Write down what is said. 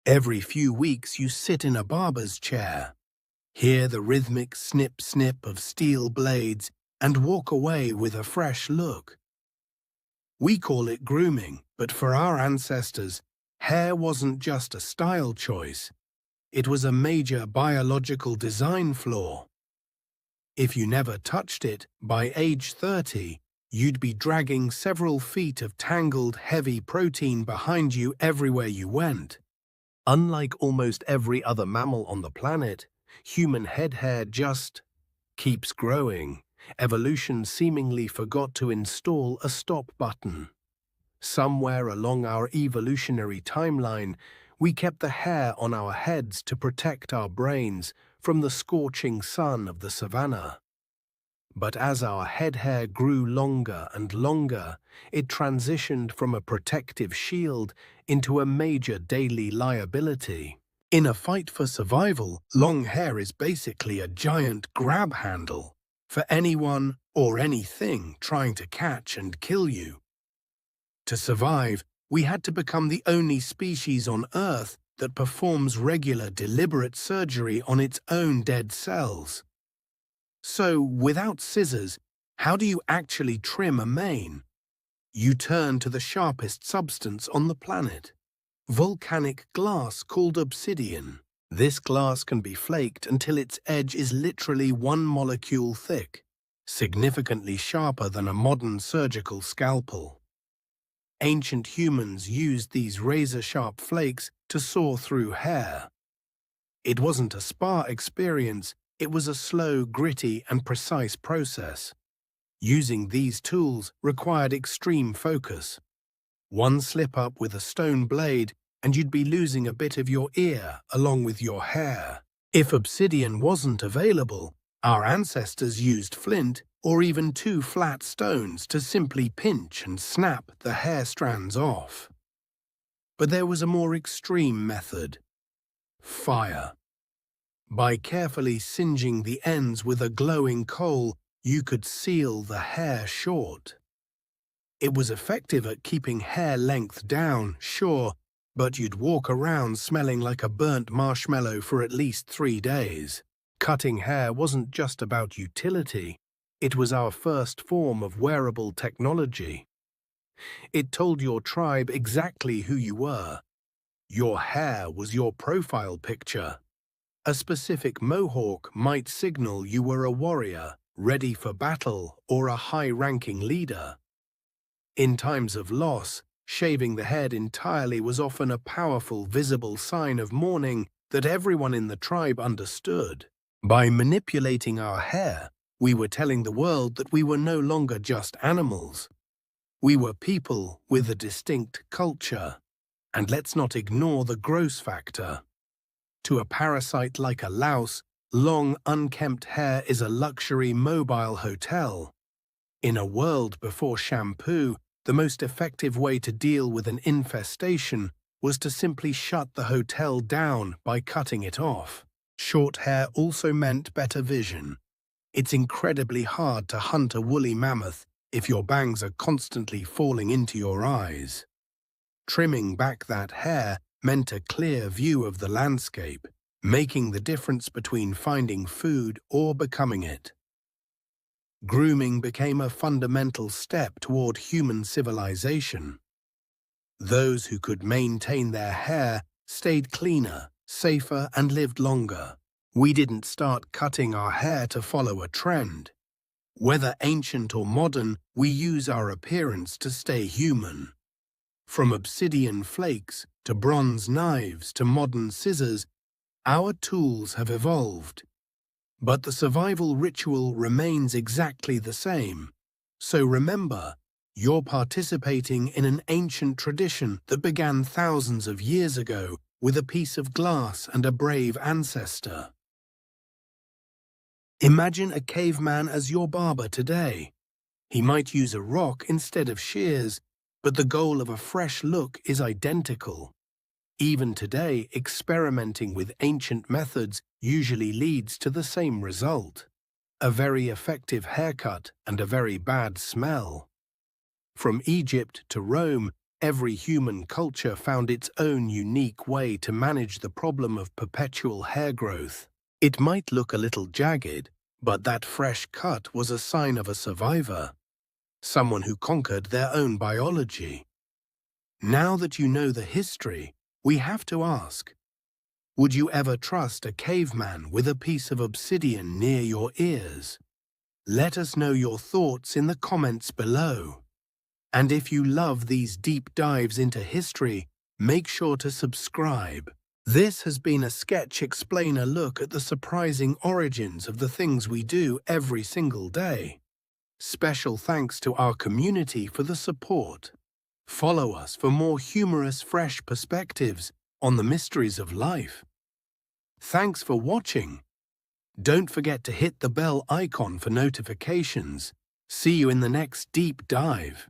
Every few weeks you sit in a barber's chair, hear the rhythmic snip-snip of steel blades, and walk away with a fresh look. We call it grooming, but for our ancestors, hair wasn't just a style choice. It was a major biological design flaw. If you never touched it, by age 30, you'd be dragging several feet of tangled, heavy protein behind you everywhere you went. Unlike almost every other mammal on the planet, human head hair just keeps growing. Evolution seemingly forgot to install a stop button. Somewhere along our evolutionary timeline, we kept the hair on our heads to protect our brains from the scorching sun of the savannah. But as our head hair grew longer and longer, it transitioned from a protective shield into a major daily liability. In a fight for survival, long hair is basically a giant grab handle for anyone or anything trying to catch and kill you. To survive, we had to become the only species on Earth that performs regular, deliberate surgery on its own dead cells. So, without scissors, how do you actually trim a mane? You turn to the sharpest substance on the planet, volcanic glass called obsidian. This glass can be flaked until its edge is literally one molecule thick, significantly sharper than a modern surgical scalpel. Ancient humans used these razor-sharp flakes to saw through hair. It wasn't a spa experience, it was a slow, gritty, and precise process. Using these tools required extreme focus. One slip-up with a stone blade, and you'd be losing a bit of your ear along with your hair. If obsidian wasn't available, our ancestors used flint or even 2 flat stones to simply pinch and snap the hair strands off. But there was a more extreme method: fire. By carefully singeing the ends with a glowing coal, you could seal the hair short. It was effective at keeping hair length down, sure, but you'd walk around smelling like a burnt marshmallow for at least 3 days. Cutting hair wasn't just about utility, it was our first form of wearable technology. It told your tribe exactly who you were. Your hair was your profile picture. A specific mohawk might signal you were a warrior, ready for battle, or a high-ranking leader. In times of loss, shaving the head entirely was often a powerful, visible sign of mourning that everyone in the tribe understood. By manipulating our hair, we were telling the world that we were no longer just animals. We were people with a distinct culture. And let's not ignore the gross factor. To a parasite like a louse, long, unkempt hair is a luxury mobile hotel. In a world before shampoo, the most effective way to deal with an infestation was to simply shut the hotel down by cutting it off. Short hair also meant better vision. It's incredibly hard to hunt a woolly mammoth if your bangs are constantly falling into your eyes. Trimming back that hair meant a clear view of the landscape, making the difference between finding food or becoming it. Grooming became a fundamental step toward human civilization. Those who could maintain their hair stayed cleaner, safer, and lived longer. We didn't start cutting our hair to follow a trend. Whether ancient or modern, we use our appearance to stay human. From obsidian flakes to bronze knives to modern scissors, our tools have evolved. But the survival ritual remains exactly the same. So remember, you're participating in an ancient tradition that began thousands of years ago with a piece of glass and a brave ancestor. Imagine a caveman as your barber today. He might use a rock instead of shears, but the goal of a fresh look is identical. Even today, experimenting with ancient methods usually leads to the same result: a very effective haircut and a very bad smell. From Egypt to Rome, Every human culture found its own unique way to manage the problem of perpetual hair growth. It might look a little jagged, but that fresh cut was a sign of a survivor, someone who conquered their own biology. Now that you know the history, we have to ask, would you ever trust a caveman with a piece of obsidian near your ears? Let us know your thoughts in the comments below. And if you love these deep dives into history, make sure to subscribe. This has been a SketchExplainer look at the surprising origins of the things we do every single day. Special thanks to our community for the support. Follow us for more humorous, fresh perspectives on the mysteries of life. Thanks for watching. Don't forget to hit the bell icon for notifications. See you in the next deep dive.